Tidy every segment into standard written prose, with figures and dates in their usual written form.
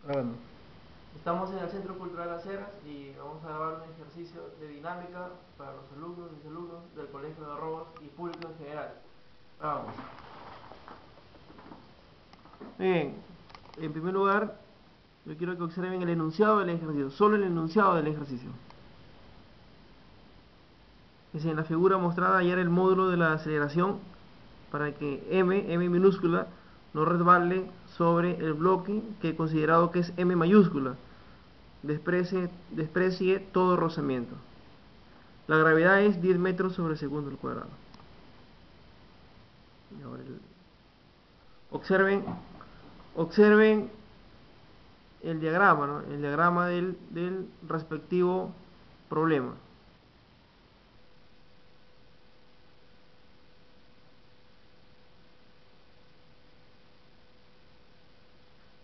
Grabando. Estamos en el Centro Cultural Las Heras y vamos a grabar un ejercicio de dinámica para los alumnos y mis alumnos del Colegio de Robos y público en general. Vamos. Bien, en primer lugar, yo quiero que observen el enunciado del ejercicio, solo el enunciado del ejercicio. Es en la figura mostrada ayer el módulo de la aceleración para que M minúscula, no resbale sobre el bloque que he considerado que es M mayúscula. Desprecie todo rozamiento. La gravedad es 10 metros sobre segundo al cuadrado. Y ahora observen el diagrama, ¿no? El diagrama del respectivo problema.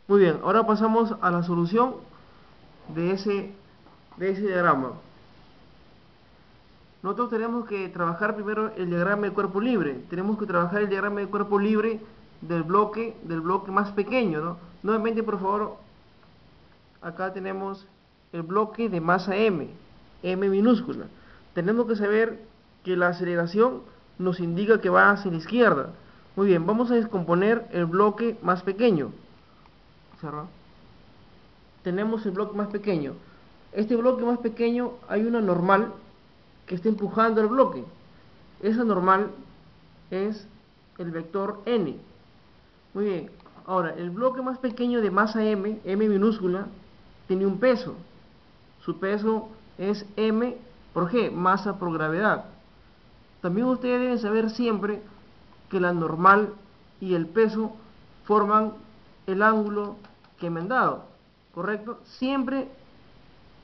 Muy bien, ahora pasamos a la solución de ese diagrama. Nosotros tenemos que trabajar primero el diagrama de cuerpo libre. Tenemos que trabajar el diagrama de cuerpo libre del bloque más pequeño, ¿no? Nuevamente, por favor, acá tenemos el bloque de masa M minúscula. Tenemos que saber que la aceleración nos indica que va hacia la izquierda. Muy bien, vamos a descomponer el bloque más pequeño. Observa. Tenemos el bloque más pequeño. Este bloque más pequeño hay una normal que está empujando el bloque. Esa normal es el vector n. Muy bien, ahora el bloque más pequeño de masa m minúscula, tiene un peso. Su peso es m por g, masa por gravedad. También ustedes deben saber siempre que la normal y el peso forman el ángulo que me han dado, ¿correcto? Siempre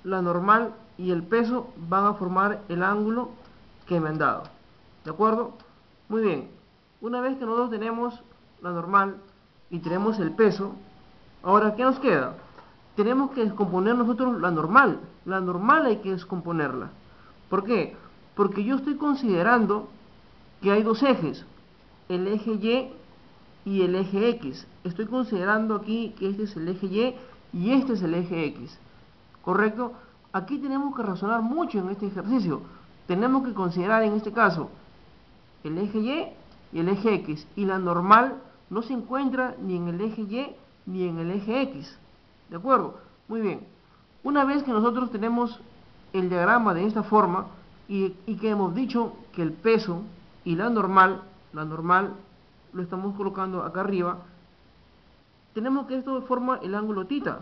la normal y el peso van a formar el ángulo que me han dado, ¿de acuerdo? Muy bien, una vez que nosotros tenemos la normal y tenemos el peso, ahora ¿qué nos queda? Tenemos que descomponer nosotros la normal hay que descomponerla. ¿Por qué? Porque yo estoy considerando que hay dos ejes, el eje Y y el eje X. Estoy considerando aquí que este es el eje Y este es el eje X, ¿correcto? Aquí tenemos que razonar mucho en este ejercicio. Tenemos que considerar en este caso el eje Y el eje X, y la normal no se encuentra ni en el eje Y ni en el eje X, ¿de acuerdo? Muy bien, una vez que nosotros tenemos el diagrama de esta forma y que hemos dicho que el peso y la normal lo estamos colocando acá arriba, tenemos que esto forma el ángulo θ.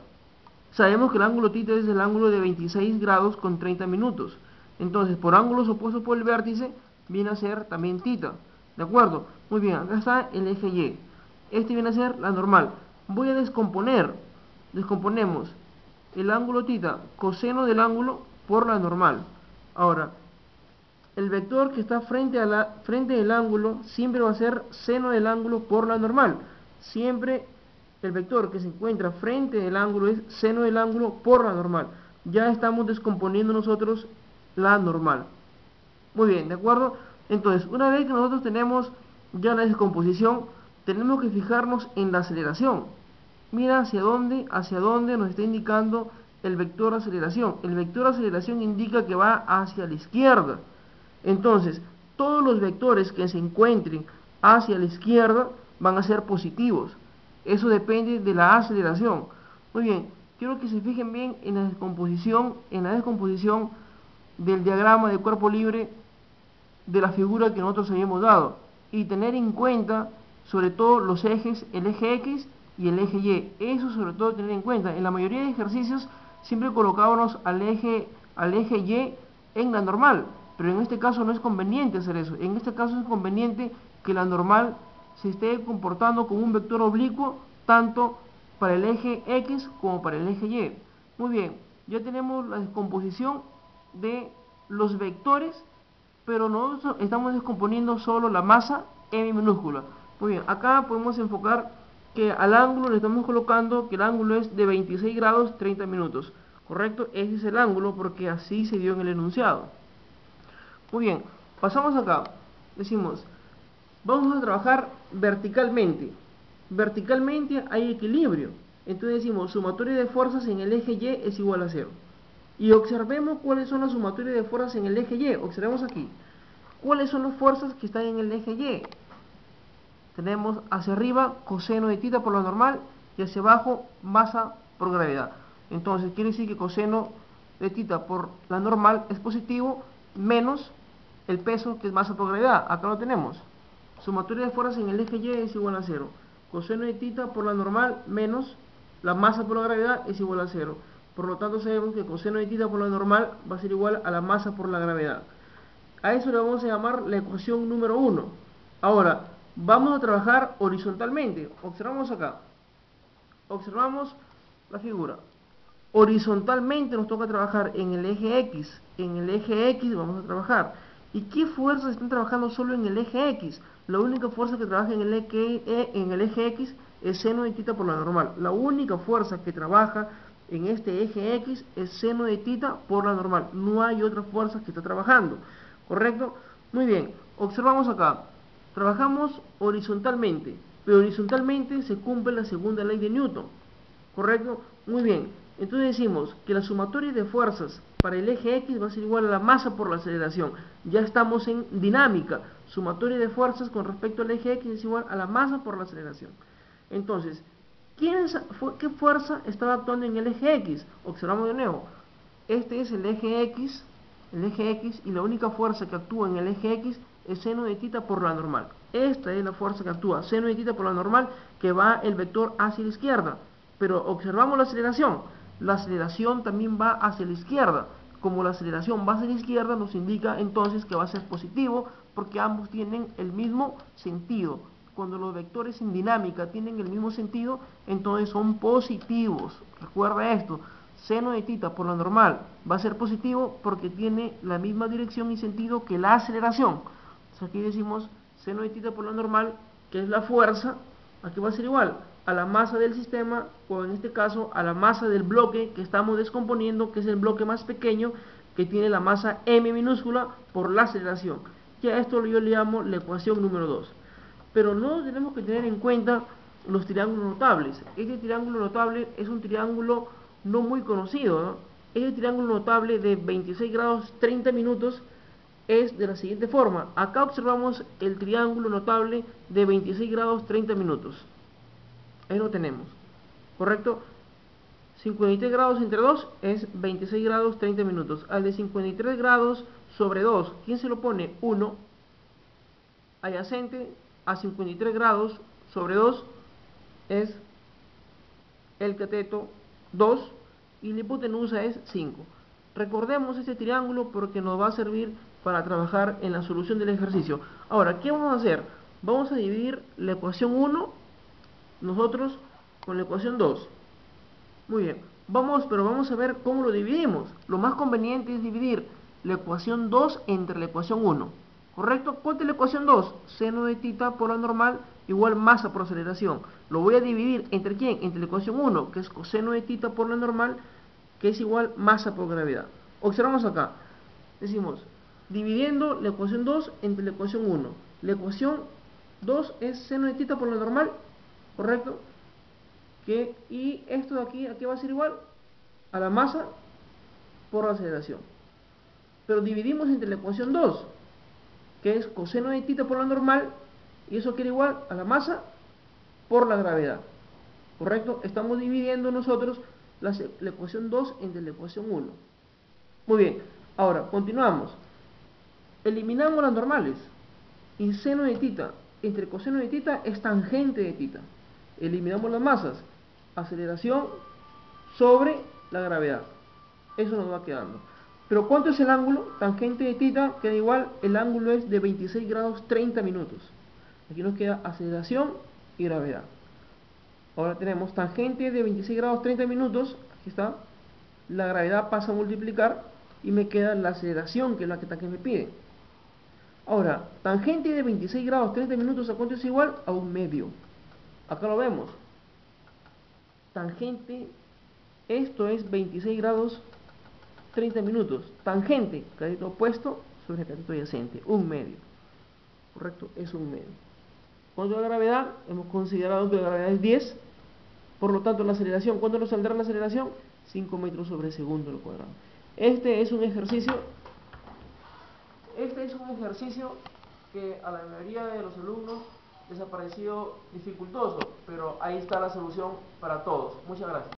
Sabemos que el ángulo θ es el ángulo de 26 grados con 30 minutos. Entonces, por ángulos opuestos por el vértice, viene a ser también θ. ¿De acuerdo? Muy bien, acá está el eje Y. Este viene a ser la normal. Voy a descomponer. Descomponemos el ángulo θ, coseno del ángulo, por la normal. Ahora, el vector que está frente del ángulo siempre va a ser seno del ángulo por la normal. Siempre el vector que se encuentra frente del ángulo es seno del ángulo por la normal. Ya estamos descomponiendo nosotros la normal. Muy bien, ¿de acuerdo? Entonces, una vez que nosotros tenemos ya la descomposición, tenemos que fijarnos en la aceleración. Mira hacia dónde nos está indicando el vector aceleración. El vector aceleración indica que va hacia la izquierda. Entonces, todos los vectores que se encuentren hacia la izquierda van a ser positivos. Eso depende de la aceleración. Muy bien, quiero que se fijen bien en la descomposición del diagrama de cuerpo libre de la figura que nosotros habíamos dado, y tener en cuenta sobre todo los ejes, el eje X y el eje Y. Eso sobre todo tener en cuenta. En la mayoría de ejercicios siempre colocábamos al eje Y en la normal, pero en este caso no es conveniente hacer eso. En este caso es conveniente que la normal se esté comportando como un vector oblicuo tanto para el eje X como para el eje Y. Muy bien, ya tenemos la descomposición de los vectores, pero nosotros estamos descomponiendo solo la masa M minúscula. Muy bien, acá podemos enfocar que al ángulo le estamos colocando que el ángulo es de 26 grados 30 minutos. ¿Correcto? Ese es el ángulo porque así se dio en el enunciado. Muy bien, pasamos acá. Decimos, vamos a trabajar verticalmente. Verticalmente hay equilibrio. Entonces decimos, sumatoria de fuerzas en el eje Y es igual a 0. Y observemos cuáles son las sumatorias de fuerzas en el eje Y. Observemos aquí. ¿Cuáles son las fuerzas que están en el eje Y? Tenemos hacia arriba coseno de tita por la normal y hacia abajo masa por gravedad. Entonces quiere decir que coseno de tita por la normal es positivo menos el peso, que es masa por gravedad. Acá lo tenemos. Sumatoria de fuerzas en el eje Y es igual a 0. Coseno de tita por la normal menos la masa por la gravedad es igual a 0. Por lo tanto sabemos que coseno de tita por la normal va a ser igual a la masa por la gravedad. A eso le vamos a llamar la ecuación número 1. Ahora, vamos a trabajar horizontalmente. Observamos acá. Observamos la figura. Horizontalmente nos toca trabajar en el eje X. En el eje X vamos a trabajar. ¿Y qué fuerzas están trabajando solo en el eje X? La única fuerza que trabaja en el eje X es seno de tita por la normal. La única fuerza que trabaja en este eje X es seno de tita por la normal. No hay otra fuerza que está trabajando. ¿Correcto? Muy bien. Observamos acá. Trabajamos horizontalmente. Pero horizontalmente se cumple la segunda ley de Newton. ¿Correcto? Muy bien. Entonces decimos que la sumatoria de fuerzas para el eje X va a ser igual a la masa por la aceleración. Ya estamos en dinámica. Sumatoria de fuerzas con respecto al eje X es igual a la masa por la aceleración. Entonces, ¿qué fuerza estaba actuando en el eje X? Observamos de nuevo. Este es el eje X, y la única fuerza que actúa en el eje X es seno de tita por la normal. Esta es la fuerza que actúa, seno de tita por la normal, que va el vector hacia la izquierda. Pero observamos la aceleración también va hacia la izquierda. Como la aceleración va hacia la izquierda, nos indica entonces que va a ser positivo, porque ambos tienen el mismo sentido. Cuando los vectores en dinámica tienen el mismo sentido, entonces son positivos. Recuerda esto, seno de tita por la normal va a ser positivo porque tiene la misma dirección y sentido que la aceleración. Entonces aquí decimos seno de tita por la normal, que es la fuerza, aquí va a ser igual a la masa del sistema, o en este caso a la masa del bloque que estamos descomponiendo, que es el bloque más pequeño, que tiene la masa m minúscula por la aceleración. Y a esto yo le llamo la ecuación número 2. Pero no tenemos que tener en cuenta los triángulos notables. Este triángulo notable es un triángulo no muy conocido, ¿no? Este triángulo notable de 26 grados 30 minutos es de la siguiente forma. Acá observamos el triángulo notable de 26 grados 30 minutos. Ahí lo tenemos, ¿correcto? 53 grados entre 2 es 26 grados 30 minutos. Al de 53 grados sobre 2, ¿quién se lo pone? 1. Adyacente a 53 grados sobre 2 es el cateto 2 y la hipotenusa es 5. Recordemos este triángulo porque nos va a servir para trabajar en la solución del ejercicio. Ahora, ¿qué vamos a hacer? Vamos a dividir la ecuación 1 nosotros con la ecuación 2. Muy bien, pero vamos a ver cómo lo dividimos. Lo más conveniente es dividir la ecuación 2 entre la ecuación 1. ¿Correcto? ¿Cuánto es la ecuación 2? Seno de tita por la normal igual masa por aceleración. Lo voy a dividir ¿entre quién? Entre la ecuación 1, que es coseno de tita por la normal, que es igual masa por gravedad. Observamos acá. Decimos, dividiendo la ecuación 2 entre la ecuación 1. La ecuación 2 es seno de tita por la normal, ¿correcto? Y esto de aquí, ¿a qué va a ser igual? A la masa por la aceleración. Pero dividimos entre la ecuación 2, que es coseno de tita por la normal, y eso quiere igual a la masa por la gravedad. ¿Correcto? Estamos dividiendo nosotros la ecuación 2 entre la ecuación 1. Muy bien, ahora continuamos. Eliminamos las normales. Y seno de tita entre coseno de tita es tangente de tita. Eliminamos las masas. Aceleración sobre la gravedad. Eso nos va quedando. Pero ¿cuánto es el ángulo? Tangente de tita queda igual, el ángulo es de 26 grados 30 minutos. Aquí nos queda aceleración y gravedad. Ahora tenemos tangente de 26 grados 30 minutos, aquí está. La gravedad pasa a multiplicar y me queda la aceleración, que es la que me pide. Ahora, tangente de 26 grados 30 minutos, ¿a cuánto es igual? A 1/2. Acá lo vemos. Tangente, esto es 26 grados 30 minutos. Tangente, cateto opuesto sobre cateto adyacente, 1/2. ¿Correcto? Es 1/2. ¿Cuánto es la gravedad? Hemos considerado que la gravedad es 10. Por lo tanto, la aceleración, ¿cuánto nos saldrá la aceleración? 5 metros sobre segundo al cuadrado. Este es un ejercicio que a la mayoría de los alumnos les ha parecido dificultoso, pero ahí está la solución para todos. Muchas gracias.